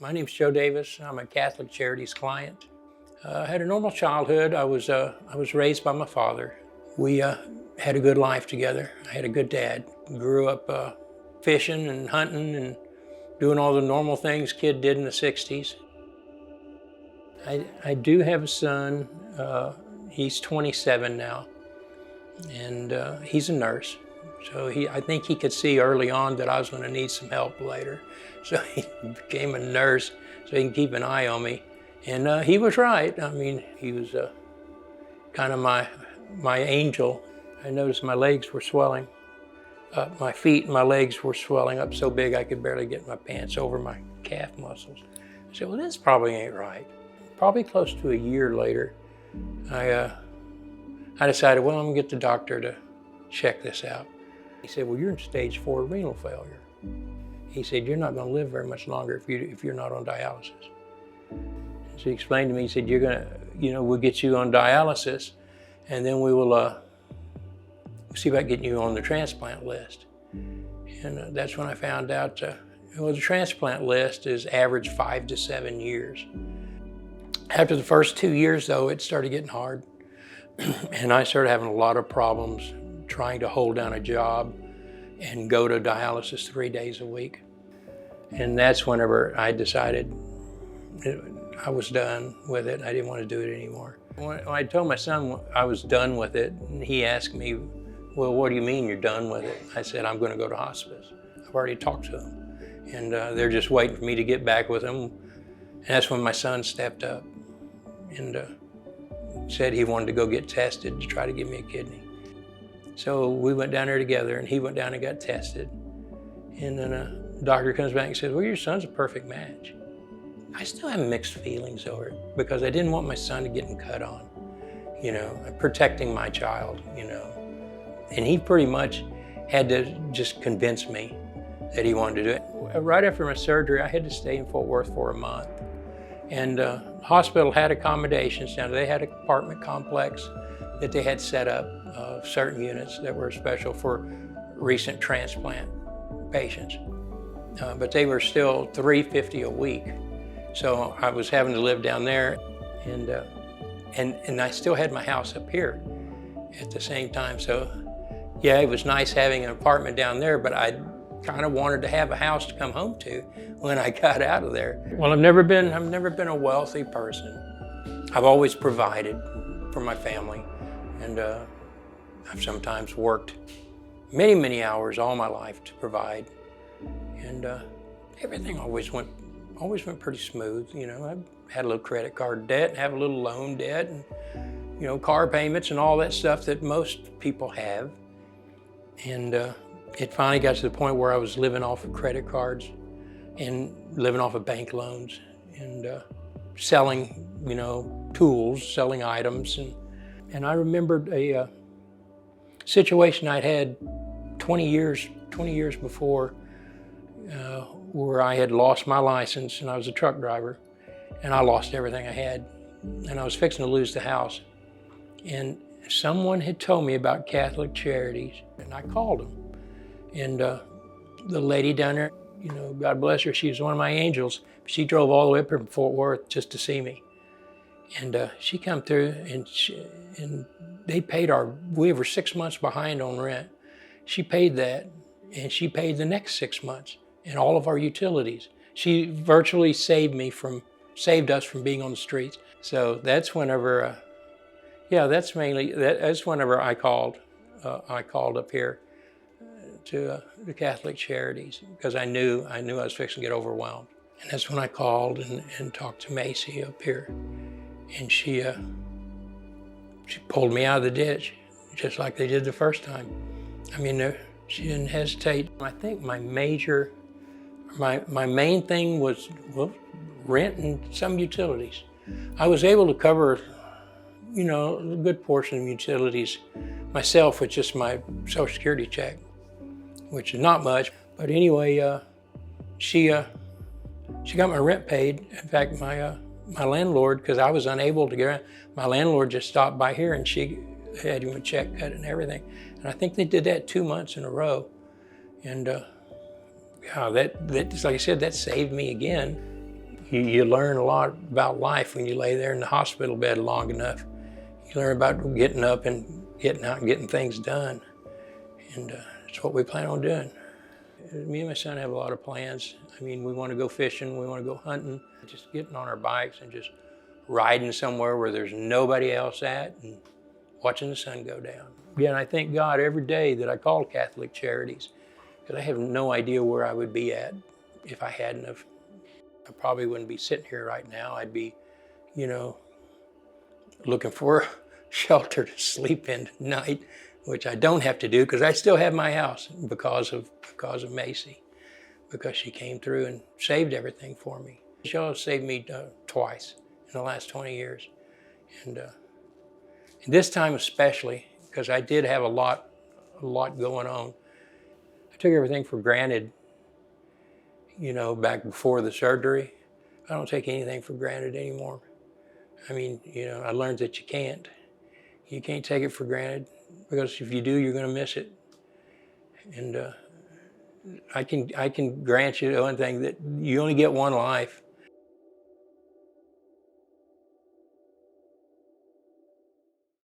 My name's Joe Davis. I'm a Catholic Charities client. I had a normal childhood. I was raised by my father. We had a good life together. I had a good dad. Grew up fishing and hunting and doing all the normal things kid did in the 60s. I do have a son. He's 27 now, and he's a nurse. So I think he could see early on that I was going to need some help later. So he became a nurse so he can keep an eye on me. And he was right. I mean, he was kind of my angel. I noticed my legs were swelling. My feet and my legs were swelling up so big I could barely get my pants over my calf muscles. I said, well, this probably ain't right. Probably close to a year later, I decided, well, I'm gonna get the doctor to check this out. He said, well, you're in stage 4 renal failure. He said, you're not gonna live very much longer if you're not on dialysis. So he explained to me, he said, you're gonna, we'll get you on dialysis, and then we will see about getting you on the transplant list. And that's when I found out, the transplant list is average 5 to 7 years. After the first 2 years, though, it started getting hard. And I started having a lot of problems trying to hold down a job and go to dialysis 3 days a week. And that's whenever I decided I was done with it. I didn't want to do it anymore. When I told my son I was done with it, he asked me, well, what do you mean you're done with it? I said, I'm going to go to hospice. I've already talked to them. And they're just waiting for me to get back with them. And that's when my son stepped up and said he wanted to go get tested to try to give me a kidney. So we went down there together, and he went down and got tested. And then the doctor comes back and says, well, your son's a perfect match. I still have mixed feelings over it because I didn't want my son to get cut on, protecting my child, And he pretty much had to just convince me that he wanted to do it. Right after my surgery, I had to stay in Fort Worth for a month. And the hospital had accommodations. Now, they had an apartment complex that they had set up, certain units that were special for recent transplant patients. But they were still $350 a week. So I was having to live down there, and I still had my house up here at the same time. So yeah, it was nice having an apartment down there, but I kind of wanted to have a house to come home to when I got out of there. Well, I've never been a wealthy person. I've always provided for my family, and I've sometimes worked many, many hours all my life to provide, and everything always went pretty smooth. I had a little credit card debt, and have a little loan debt, and car payments and all that stuff that most people have. And it finally got to the point where I was living off of credit cards and living off of bank loans and selling, tools, selling items. And I remembered a situation I'd had 20 years before where I had lost my license, and I was a truck driver, and I lost everything I had, and I was fixing to lose the house. And someone had told me about Catholic Charities, and I called them. And the lady down there, God bless her, she was one of my angels. She drove all the way up here from Fort Worth just to see me. And she come through, and they paid we were 6 months behind on rent. She paid that, and she paid the next 6 months and all of our utilities. She virtually saved us from being on the streets. So that's whenever, that's whenever I called up here to the Catholic Charities, because I knew I was fixing to get overwhelmed. And that's when I called and talked to Macy up here. And she pulled me out of the ditch, just like they did the first time. I mean, she didn't hesitate. I think my main thing was, rent and some utilities. I was able to cover, a good portion of utilities myself with just my Social Security check, which is not much. But anyway, she got my rent paid. In fact, my landlord, because I was unable to get around, my landlord just stopped by here, and she had him a check cut and everything. And I think they did that 2 months in a row. And that like I said, that saved me again. You learn a lot about life when you lay there in the hospital bed long enough. You learn about getting up and getting out and getting things done. And that's what we plan on doing. Me and my son have a lot of plans. I mean, we want to go fishing, we want to go hunting, just getting on our bikes and just riding somewhere where there's nobody else at and watching the sun go down. Yeah, and I thank God every day that I call Catholic Charities, because I have no idea where I would be at if I hadn't have. I probably wouldn't be sitting here right now. I'd be, you know, looking for a shelter to sleep in tonight, which I don't have to do because I still have my house because of Macy, because she came through and saved everything for me. She'll saved me twice in the last 20 years. And this time especially, because I did have a lot going on. I took everything for granted, back before the surgery. I don't take anything for granted anymore. I mean, I learned that you can't. You can't take it for granted, because if you do, you're going to miss it. And I can grant you one thing, that you only get one life.